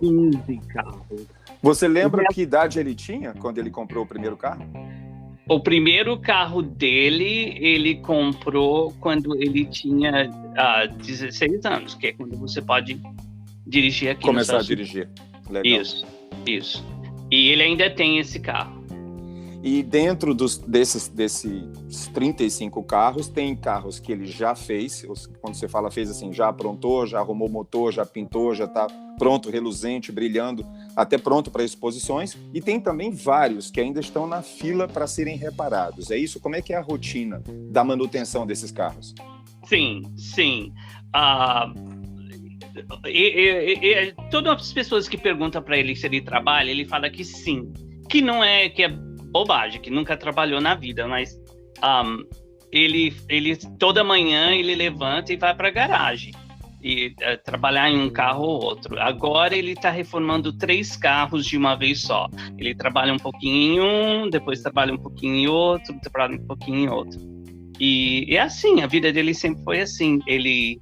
15 carros. Você lembra que idade ele tinha quando ele comprou o primeiro carro? O primeiro carro dele, ele comprou quando ele tinha 16 anos, que é quando você pode dirigir aqui. Começar a dirigir. Legal. Isso. E ele ainda tem esse carro. E dentro desses 35 carros, tem carros que ele já fez, quando você fala fez assim, já aprontou, já arrumou motor, já pintou, já está pronto, reluzente, brilhando, até pronto para exposições. E tem também vários que ainda estão na fila para serem reparados. É isso? Como é que é a rotina da manutenção desses carros? Sim. Todas as pessoas que perguntam para ele se ele trabalha, ele fala que sim. Que não é, que é bobagem, que nunca trabalhou na vida, mas ele toda manhã ele levanta e vai para a garagem e trabalhar em um carro ou outro. Agora ele está reformando 3 carros de uma vez só. Ele trabalha um pouquinho em um, depois trabalha um pouquinho em outro, trabalha um pouquinho em outro. E é assim, a vida dele sempre foi assim. Ele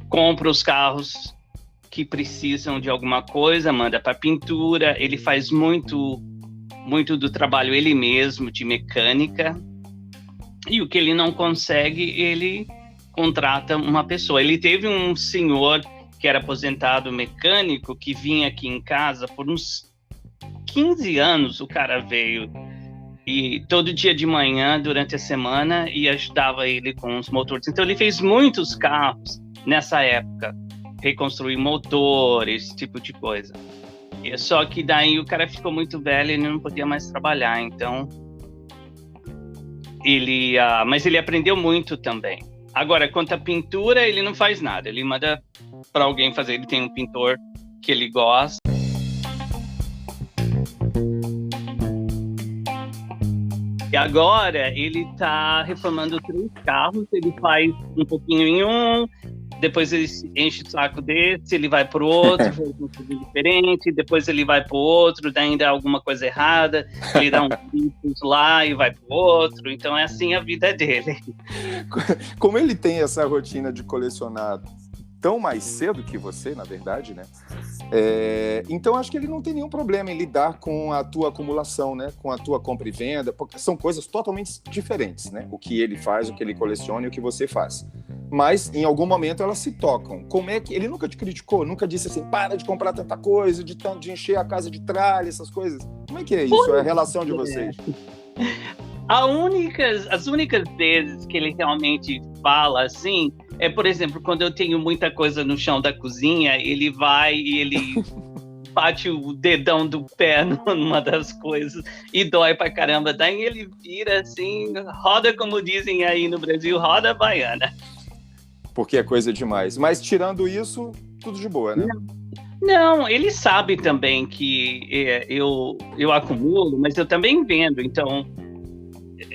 compra os carros que precisam de alguma coisa, manda para pintura, ele faz muito do trabalho ele mesmo, de mecânica, e o que ele não consegue, ele contrata uma pessoa. Ele teve um senhor que era aposentado mecânico, que vinha aqui em casa por uns 15 anos, o cara veio, e todo dia de manhã, durante a semana, e ajudava ele com os motores. Então ele fez muitos carros nessa época, reconstruir motor, esse tipo de coisa. Só que daí o cara ficou muito velho e ele não podia mais trabalhar, então mas ele aprendeu muito também. Agora, quanto à pintura, ele não faz nada, ele manda para alguém fazer, ele tem um pintor que ele gosta. E agora ele tá reformando 3 carros, ele faz um pouquinho em um, depois ele enche o saco desse, ele vai pro outro, faz uma coisa diferente, depois ele vai pro outro, daí ainda alguma coisa errada, ele dá um picos lá e vai pro outro, então é assim a vida dele. Como ele tem essa rotina de colecionar tão mais cedo que você, na verdade, né? Então acho que ele não tem nenhum problema em lidar com a tua acumulação, né? Com a tua compra e venda, porque são coisas totalmente diferentes, né? O que ele faz, o que ele coleciona e o que você faz. Mas em algum momento elas se tocam. Como é que ele nunca te criticou, nunca disse assim, para de comprar tanta coisa, de encher a casa de tralha, essas coisas? Como é que é isso? É a relação de vocês? As únicas vezes que ele realmente fala assim é, por exemplo, quando eu tenho muita coisa no chão da cozinha, ele vai e ele bate o dedão do pé numa das coisas e dói pra caramba. Daí ele vira assim, roda, como dizem aí no Brasil, roda baiana. Porque é coisa demais. Mas tirando isso, tudo de boa, né? Não, ele sabe também que eu acumulo, mas eu também vendo, então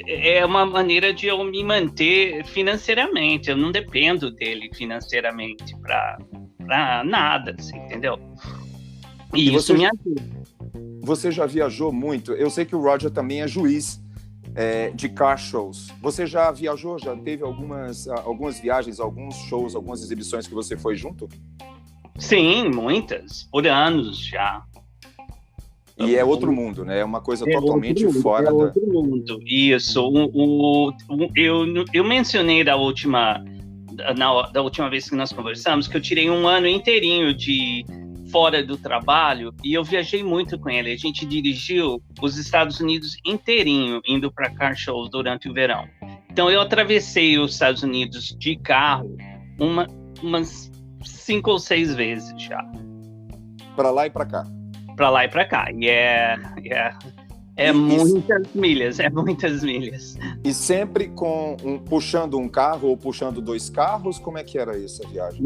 é uma maneira de eu me manter financeiramente. Eu não dependo dele financeiramente para nada, assim, entendeu? E isso me ajuda. Você já viajou muito? Eu sei que o Roger também é juiz de car shows. Você já viajou? Já teve algumas viagens, alguns shows, algumas exibições que você foi junto? Sim, muitas. Por anos já. E é outro mundo, né? É uma coisa totalmente fora da... outro mundo. Isso. Eu mencionei da última vez que nós conversamos que eu tirei um ano inteirinho de fora do trabalho e eu viajei muito com ele. A gente dirigiu os Estados Unidos inteirinho, indo para car shows durante o verão. Então eu atravessei os Estados Unidos de carro umas 5 ou 6 vezes já. Para lá e para cá. Para lá e para cá. E muitas milhas, muitas milhas. E sempre puxando um carro ou puxando 2 carros? Como é que era essa viagem?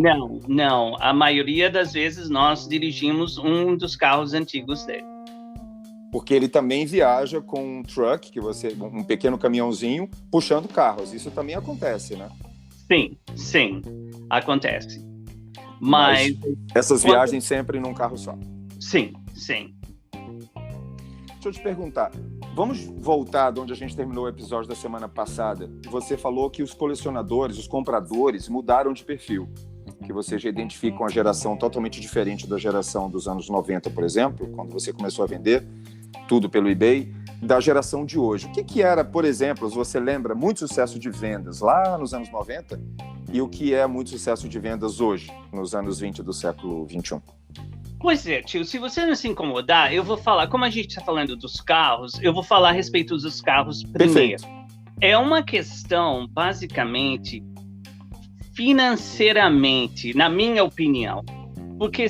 Não. A maioria das vezes nós dirigimos um dos carros antigos dele. Porque ele também viaja com um truck, um pequeno caminhãozinho, puxando carros. Isso também acontece, né? Sim. Acontece. Mas essas viagens sempre num carro só. Sim. Deixa eu te perguntar, vamos voltar de onde a gente terminou o episódio da semana passada. Você falou que os colecionadores, os compradores mudaram de perfil. que você já identifica uma geração totalmente diferente da geração dos anos 90, por exemplo, quando você começou a vender tudo pelo eBay, da geração de hoje. O que era, por exemplo, você lembra, muito sucesso de vendas lá nos anos 90 e o que é muito sucesso de vendas hoje, nos anos 20 do século 21? Pois é, tio, se você não se incomodar, eu vou falar, como a gente está falando dos carros, eu vou falar a respeito dos carros primeiro. Perfeito. É uma questão, basicamente, financeiramente, na minha opinião. Porque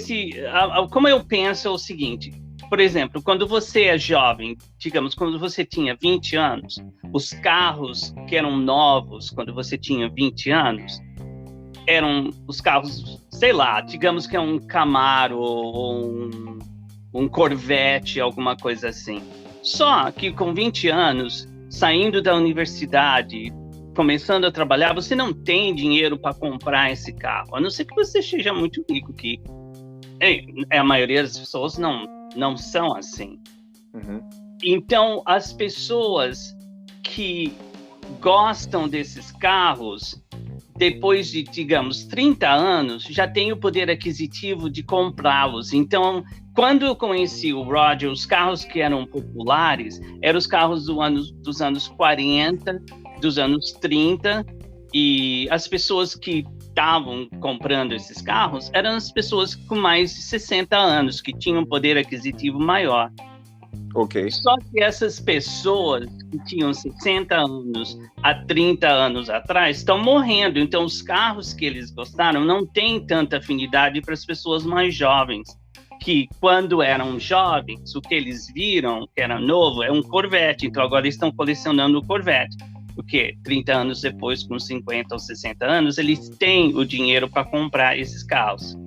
como eu penso é o seguinte, por exemplo, quando você é jovem, digamos, quando você tinha 20 anos, os carros que eram novos, quando você tinha 20 anos, eram os carros, sei lá, digamos que é um Camaro ou um Corvette, alguma coisa assim. Só que com 20 anos, saindo da universidade, começando a trabalhar, você não tem dinheiro para comprar esse carro, a não ser que você seja muito rico, que a maioria das pessoas não são assim. Uhum. Então, as pessoas que gostam desses carros, depois de, digamos, 30 anos, já têm o poder aquisitivo de comprá-los. Então, quando eu conheci o Roger, os carros que eram populares eram os carros dos anos 40, dos anos 30, e as pessoas que estavam comprando esses carros eram as pessoas com mais de 60 anos, que tinham poder aquisitivo maior. Ok. Só que essas pessoas que tinham 60 anos há 30 anos atrás estão morrendo. Então, os carros que eles gostaram não têm tanta afinidade para as pessoas mais jovens, que quando eram jovens, o que eles viram, que era novo, é um Corvette. Então, agora eles estão colecionando o Corvette. Porque 30 anos depois, com 50 ou 60 anos, eles têm o dinheiro para comprar esses carros.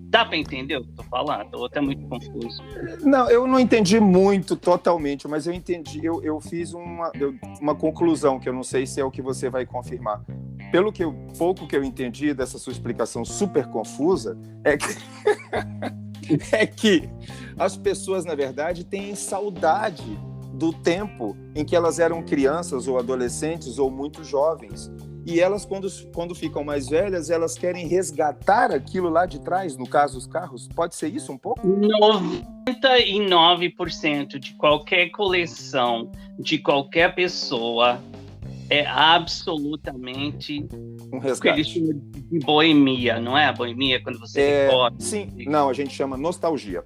Dá para entender o que eu tô falando? Estou até muito confuso. Não, eu não entendi muito totalmente, mas eu entendi. Eu fiz uma conclusão, que eu não sei se é o que você vai confirmar. Pelo pouco que eu entendi dessa sua explicação super confusa, é que as pessoas, na verdade, têm saudade do tempo em que elas eram crianças ou adolescentes ou muito jovens. E elas, quando ficam mais velhas, elas querem resgatar aquilo lá de trás, no caso, os carros. Pode ser isso um pouco? 99% de qualquer coleção, de qualquer pessoa, é absolutamente um resgate. Que eles chamam de boemia, não é? Boemia, quando você recorda. Sim, não, a gente chama nostalgia.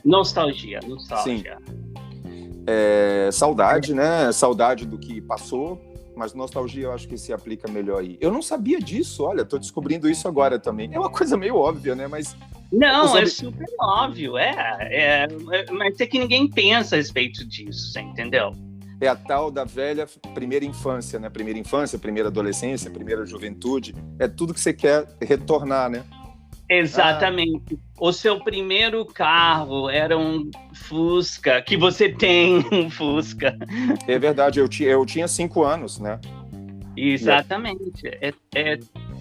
Nostalgia. Sim. Saudade, né? Saudade do que passou. Mas nostalgia eu acho que se aplica melhor aí. Eu não sabia disso, olha, tô descobrindo isso agora também. É uma coisa meio óbvia, né? Mas não, é super óbvio, mas é que ninguém pensa a respeito disso, você entendeu? É a tal da velha primeira infância, né? Primeira infância, primeira adolescência, primeira juventude. É tudo que você quer retornar, né? Exatamente. O seu primeiro carro era um Fusca, que você tem um Fusca. É verdade, eu tinha 5 anos, né? Exatamente.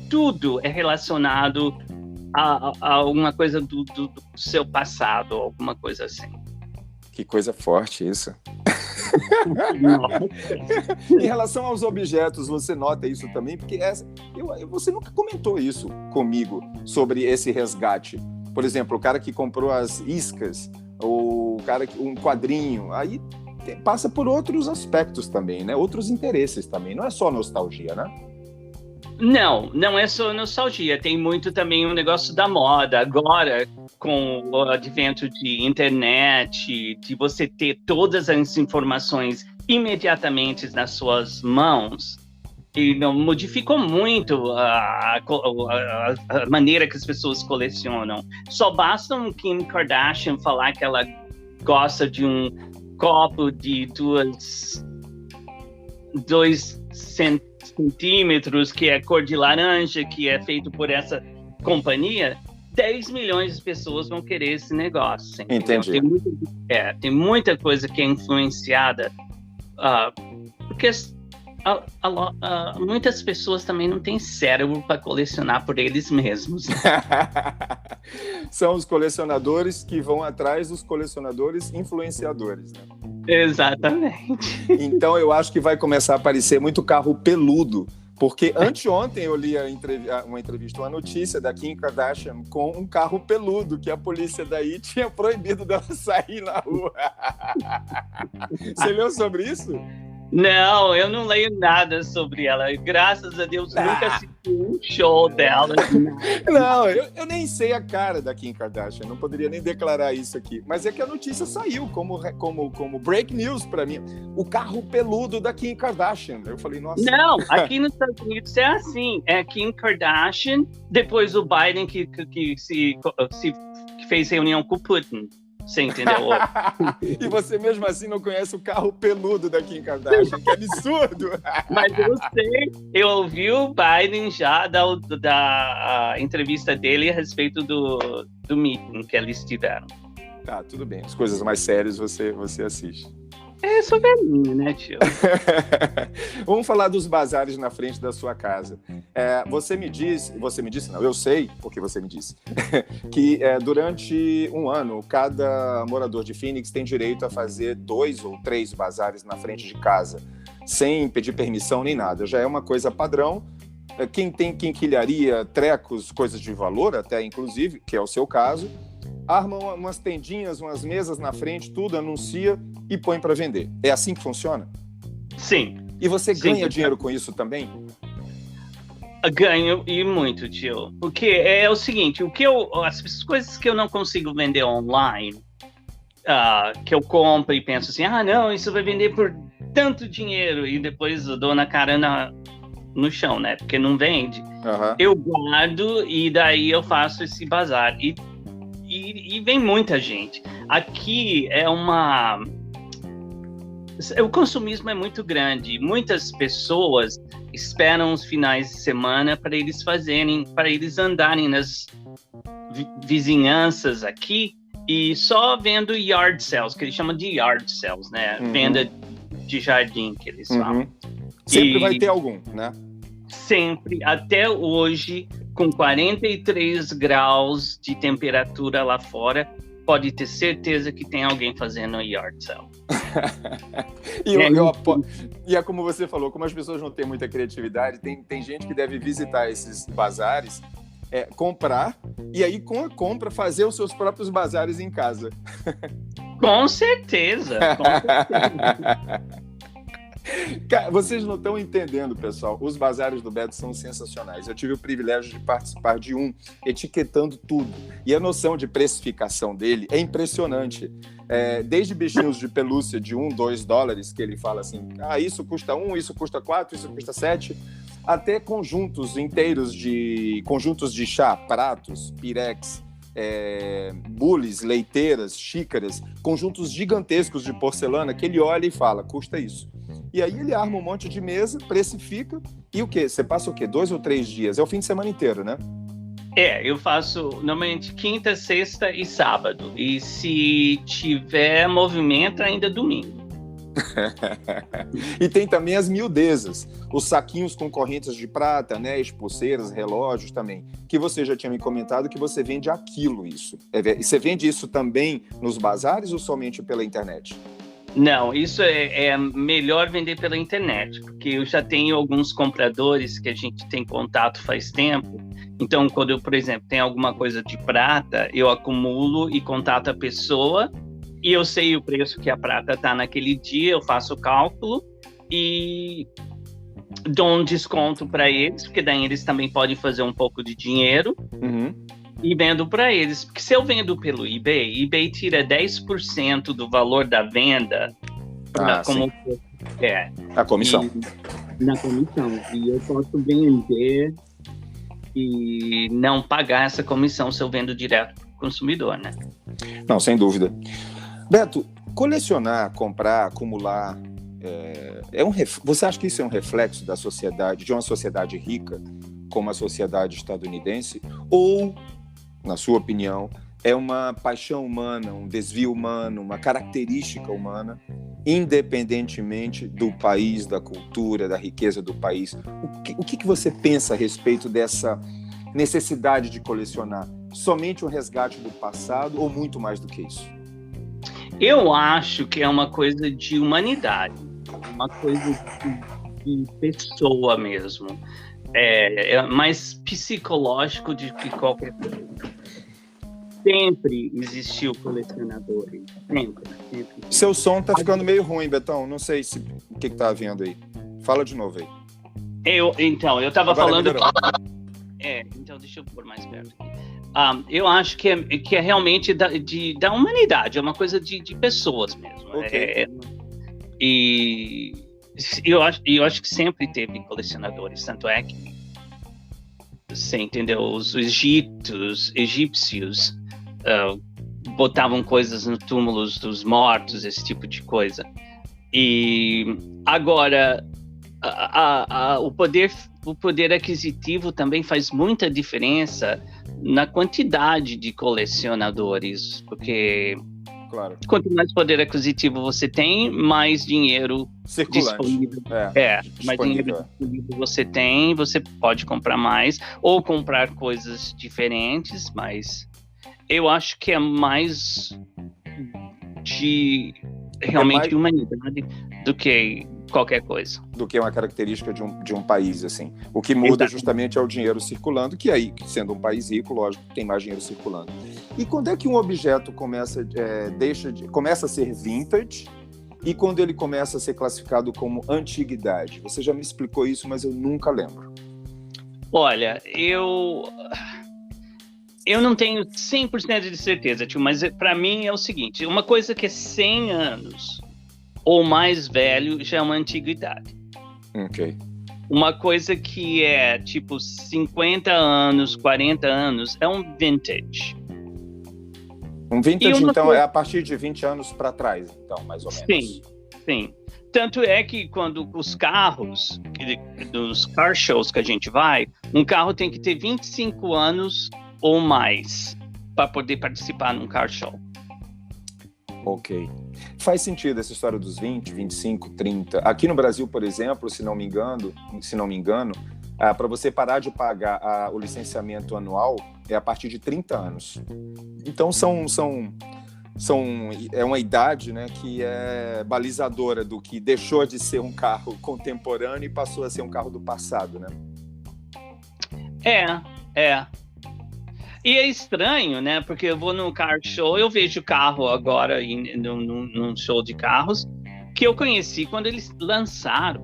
Tudo é relacionado a alguma coisa do seu passado, alguma coisa assim. Que coisa forte isso. Em relação aos objetos, você nota isso também? Porque você nunca comentou isso comigo, sobre esse resgate. Por exemplo, o cara que comprou as iscas, ou o cara um quadrinho, aí passa por outros aspectos também, né? Outros interesses também. Não é só nostalgia, né? Não é só nostalgia. Tem muito também um negócio da moda. Agora, com o advento de internet, de você ter todas as informações imediatamente nas suas mãos, e modificou muito a maneira que as pessoas colecionam. Só basta um Kim Kardashian falar que ela gosta de um copo de 2 centímetros, que é cor de laranja, que é feito por essa companhia, 10 milhões de pessoas vão querer esse negócio. Entendi. Tem muita coisa que é influenciada, porque muitas pessoas também não têm cérebro para colecionar por eles mesmos. São os colecionadores que vão atrás dos colecionadores influenciadores, né? Exatamente. Então eu acho que vai começar a aparecer muito carro peludo Porque anteontem eu li uma entrevista, uma notícia da Kim Kardashian com um carro peludo, que a polícia daí tinha proibido dela sair na rua. Você leu sobre isso? Não, eu não leio nada sobre ela. Graças a Deus, nunca assisti um show dela. Não, eu nem sei a cara da Kim Kardashian, não poderia nem declarar isso aqui. Mas é que a notícia saiu como break news para mim. O carro peludo da Kim Kardashian. Eu falei, nossa... Não, aqui nos Estados Unidos é assim. É Kim Kardashian, depois o Biden que fez reunião com o Putin. Você entendeu? E você mesmo assim não conhece o carro peludo da Kim Kardashian, que absurdo! Mas eu sei, eu ouvi o Biden já da entrevista dele a respeito do meeting que eles tiveram. Tá, tudo bem. As coisas mais sérias você assiste. É, sou velhinho, né, tio? Vamos falar dos bazares na frente da sua casa. Você me disse, não, eu sei, porque você me disse, que durante um ano, cada morador de Phoenix tem direito a fazer 2 ou 3 bazares na frente de casa, sem pedir permissão nem nada. Já é uma coisa padrão. Quem tem quinquilharia, trecos, coisas de valor até, inclusive, que é o seu caso, arma umas tendinhas, umas mesas na frente, tudo, anuncia e põe para vender. É assim que funciona? Sim. E você ganha dinheiro com isso também? Ganho e muito, tio. Porque é o seguinte, as coisas que eu não consigo vender online, que eu compro e penso assim, não, isso vai vender por tanto dinheiro, e depois eu dou na cara no chão, né? Porque não vende. Uhum. Eu guardo e daí eu faço esse bazar. E vem muita gente. Aqui o consumismo é muito grande. Muitas pessoas esperam os finais de semana para eles andarem nas vizinhanças aqui e só vendo yard sales, que eles chamam de yard sales, né? Uhum. Venda de jardim, que eles falam. Sempre vai ter algum, né? Sempre, até hoje, com 43 graus de temperatura lá fora, pode ter certeza que tem alguém fazendo yard sale. E é como você falou, como as pessoas não têm muita criatividade, tem gente que deve visitar esses bazares, comprar, e aí com a compra fazer os seus próprios bazares em casa. Com certeza. Cara, vocês não estão entendendo, pessoal. Os bazares do Beto são sensacionais. Eu tive o privilégio de participar de um, etiquetando tudo. E a noção de precificação dele é impressionante. Desde bichinhos de pelúcia de $1, $2, que ele fala assim, isso custa 1, isso custa 4, isso custa 7, até conjuntos inteiros conjuntos de chá, pratos, pirex, bules, leiteiras, xícaras, conjuntos gigantescos de porcelana que ele olha e fala, custa isso. E aí ele arma um monte de mesa, precifica, e o quê? Você passa o quê? 2 ou 3 dias? É o fim de semana inteiro, né? Eu faço normalmente quinta, sexta e sábado. E se tiver movimento, ainda domingo. E tem também as miudezas, os saquinhos com correntes de prata, anéis, pulseiras, relógios também, que você já tinha me comentado que você vende a quilo isso. Você vende isso também nos bazares ou somente pela internet? Não, isso é melhor vender pela internet, porque eu já tenho alguns compradores que a gente tem contato faz tempo. Então, quando eu, por exemplo, tenho alguma coisa de prata, eu acumulo e contato a pessoa, e eu sei o preço que a prata está naquele dia, eu faço o cálculo e dou um desconto para eles, porque daí eles também podem fazer um pouco de dinheiro. Uhum. E vendo para eles, porque se eu vendo pelo eBay tira 10% do valor da venda a comissão. Na comissão. E eu posso vender e não pagar essa comissão se eu vendo direto para o consumidor, né? Não, sem dúvida. Beto, colecionar, comprar, acumular, você acha que isso é um reflexo da sociedade, de uma sociedade rica, como a sociedade estadunidense, ou, na sua opinião, é uma paixão humana, um desvio humano, uma característica humana, independentemente do país, da cultura, da riqueza do país? O que você pensa a respeito dessa necessidade de colecionar? Somente um resgate do passado ou muito mais do que isso? Eu acho que é uma coisa de humanidade, uma coisa de pessoa mesmo. É mais psicológico do que qualquer coisa. Sempre existiu colecionadores. Sempre. Seu som tá ficando meio ruim, Betão. Não sei o que tá havendo aí. Fala de novo aí. Eu tava Agora falando... melhorou. Então deixa eu pôr mais perto aqui. Eu acho que é realmente da humanidade, é uma coisa de pessoas mesmo. Okay. E eu acho que sempre teve colecionadores, tanto é que você entendeu, os egípcios botavam coisas nos túmulos dos mortos, esse tipo de coisa. E agora o poder aquisitivo também faz muita diferença na quantidade de colecionadores, porque claro, quanto mais poder aquisitivo você tem, mais dinheiro disponível. Mais dinheiro disponível você tem, você pode comprar mais ou comprar coisas diferentes, mas eu acho que é mais de realmente humanidade do que qualquer coisa. Do que uma característica de um país, assim. O que muda justamente é o dinheiro circulando, que aí, sendo um país rico, lógico, tem mais dinheiro circulando. E quando é que um objeto começa a ser vintage e quando ele começa a ser classificado como antiguidade? Você já me explicou isso, mas eu nunca lembro. Olha, eu não tenho 100% de certeza, tio, mas para mim é o seguinte, uma coisa que é 100 anos ou mais velho já é uma antiguidade. Ok. Uma coisa que é tipo 50 anos, 40 anos é um vintage. Um vintage, então, é a partir de 20 anos para trás, então, mais ou menos. Sim. Tanto é que quando os carros, dos car shows que a gente vai, um carro tem que ter 25 anos ou mais para poder participar num car show. Ok. Faz sentido essa história dos 20, 25, 30. Aqui no Brasil, por exemplo, se não me engano, para você parar de pagar o licenciamento anual é a partir de 30 anos. Então é uma idade, né, que é balizadora do que deixou de ser um carro contemporâneo e passou a ser um carro do passado, né? É. E é estranho, né? Porque eu vou num car show, eu vejo carro agora num show de carros que eu conheci quando eles lançaram.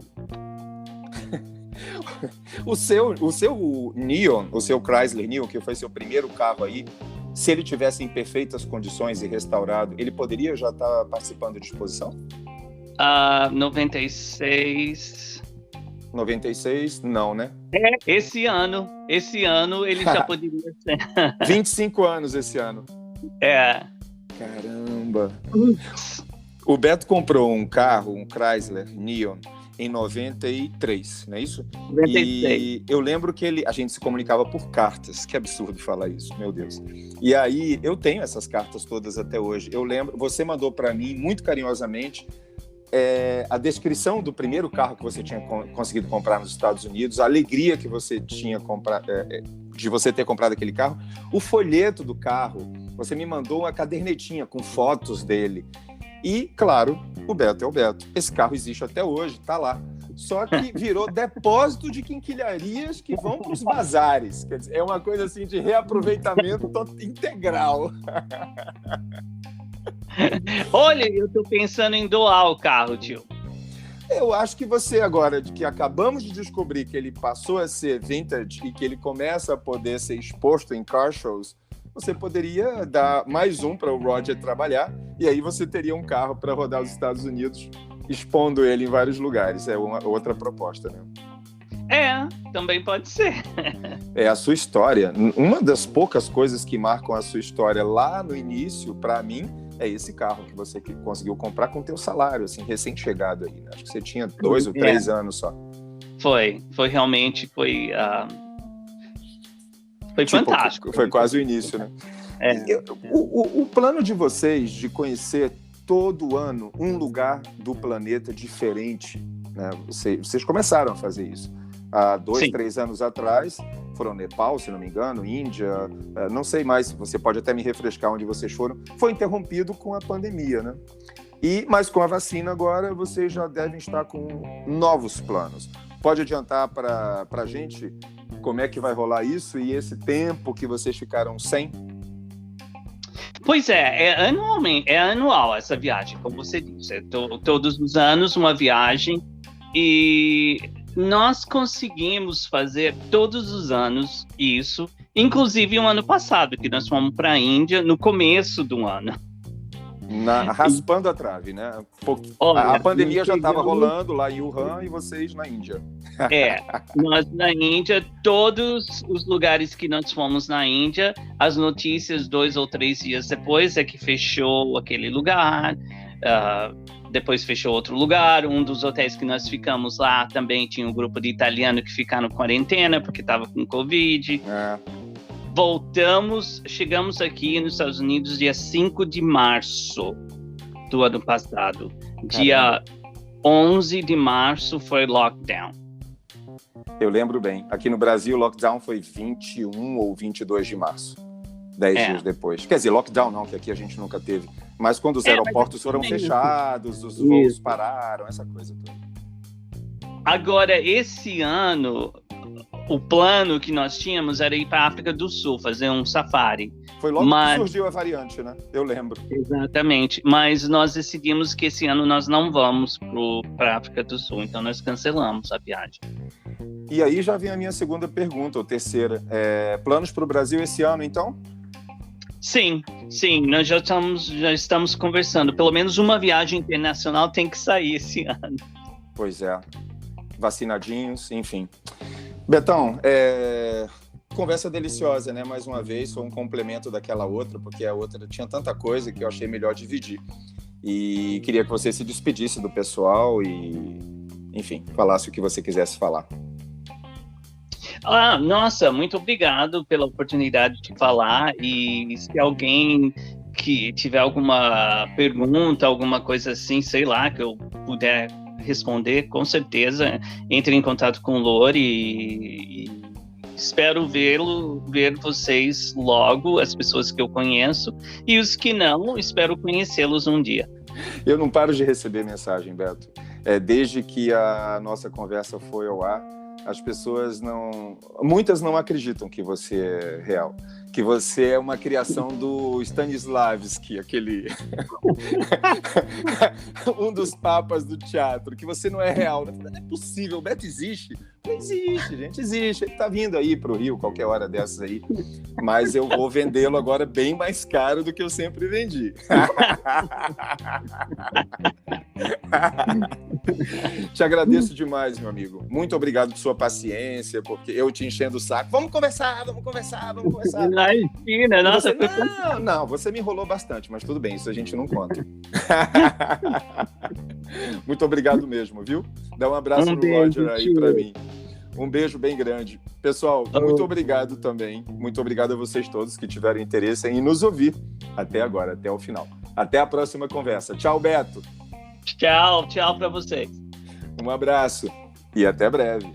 O seu Neon, o seu Chrysler Neon, que foi seu primeiro carro aí, se ele tivesse em perfeitas condições e restaurado, ele poderia já estar participando de exposição? 96... 96, não, né? Esse ano ele já poderia ser. 25 anos esse ano. Caramba. O Beto comprou um carro, um Chrysler Neon, em 93, não é isso? 96. E eu lembro que a gente se comunicava por cartas. Que absurdo falar isso, meu Deus. E aí, eu tenho essas cartas todas até hoje. Eu lembro, você mandou para mim, muito carinhosamente, a descrição do primeiro carro que você tinha conseguido comprar nos Estados Unidos, a alegria que você tinha de você ter comprado aquele carro, o folheto do carro, você me mandou uma cadernetinha com fotos dele. E, claro, o Beto é o Beto. Esse carro existe até hoje, está lá. Só que virou depósito de quinquilharias que vão para os bazares. Quer dizer, é uma coisa assim de reaproveitamento integral. Olha, eu estou pensando em doar o carro, tio. Eu acho que você agora, que acabamos de descobrir que ele passou a ser vintage e que ele começa a poder ser exposto em car shows, você poderia dar mais um para o Roger trabalhar e aí você teria um carro para rodar os Estados Unidos, expondo ele em vários lugares. É uma outra proposta, né? Também pode ser. É a sua história. Uma das poucas coisas que marcam a sua história lá no início, para mim, é esse carro que você conseguiu comprar com o teu salário, assim, recém-chegado aí. Né? Acho que você tinha 2 ou 3 anos só. Foi realmente, foi fantástico. Foi quase o início, né? O plano de vocês de conhecer todo ano um lugar do planeta diferente, né? Vocês começaram a fazer isso. Há 2, 3 anos atrás, foram Nepal, se não me engano, Índia, não sei mais, você pode até me refrescar onde vocês foram, foi interrompido com a pandemia, né? Mas com a vacina agora, vocês já devem estar com novos planos. Pode adiantar para a gente como é que vai rolar isso e esse tempo que vocês ficaram sem? Pois é anual essa viagem, como você disse. Todos os anos uma viagem, e nós conseguimos fazer todos os anos isso, inclusive o ano passado, que nós fomos para a Índia no começo do ano. Raspando a trave, né? Olha, a pandemia já estava rolando lá em Wuhan e vocês na Índia. Nós na Índia, todos os lugares que nós fomos na Índia, as notícias 2 ou 3 dias depois é que fechou aquele lugar, depois fechou outro lugar. Um dos hotéis que nós ficamos lá também tinha um grupo de italiano que ficaram em quarentena porque estava com Covid. Chegamos aqui nos Estados Unidos dia 5 de março do ano passado. Dia 11 de março foi lockdown. Eu lembro bem. Aqui no Brasil, o lockdown foi 21 ou 22 de março. 10 dias depois. Quer dizer, lockdown não, que aqui a gente nunca teve. Mas quando os aeroportos foram fechados, os voos pararam, essa coisa toda. Agora, esse ano, o plano que nós tínhamos era ir para a África do Sul, fazer um safari. Foi logo que surgiu a variante, né? Eu lembro. Exatamente. Mas nós decidimos que esse ano nós não vamos para a África do Sul, então nós cancelamos a viagem. E aí já vem a minha segunda pergunta, ou terceira. Planos para o Brasil esse ano, então? Sim, nós já estamos conversando. Pelo menos uma viagem internacional tem que sair esse ano. Pois é. Vacinadinhos, enfim. Betão, conversa deliciosa, né? Mais uma vez, foi um complemento daquela outra, porque a outra tinha tanta coisa que eu achei melhor dividir. E queria que você se despedisse do pessoal e, enfim, falasse o que você quisesse falar. Nossa, muito obrigado pela oportunidade de falar, e se alguém que tiver alguma pergunta, alguma coisa assim, sei lá, que eu puder responder, com certeza, entre em contato com o Lori e espero ver vocês logo, as pessoas que eu conheço, e os que não, espero conhecê-los um dia. Eu não paro de receber mensagem, Beto. Desde que a nossa conversa foi ao ar, as pessoas muitas não acreditam que você é real, que você é uma criação do Stanislavski, aquele um dos papas do teatro, que você não é real. Não é possível, o Beto existe? Não existe, gente, existe. Ele tá vindo aí pro Rio qualquer hora dessas aí, mas eu vou vendê-lo agora bem mais caro do que eu sempre vendi. Te agradeço demais, meu amigo. Muito obrigado por sua paciência, porque eu te enchendo o saco. Vamos conversar. Imagina, nossa. Não, você me enrolou bastante, mas tudo bem, isso a gente não conta. Muito obrigado mesmo, viu? Dá um abraço no Roger aí pra mim. Um beijo bem grande. Pessoal, muito obrigado também. Muito obrigado a vocês todos que tiveram interesse em nos ouvir até agora, até o final. Até a próxima conversa. Tchau, Beto. Tchau para vocês. Um abraço e até breve.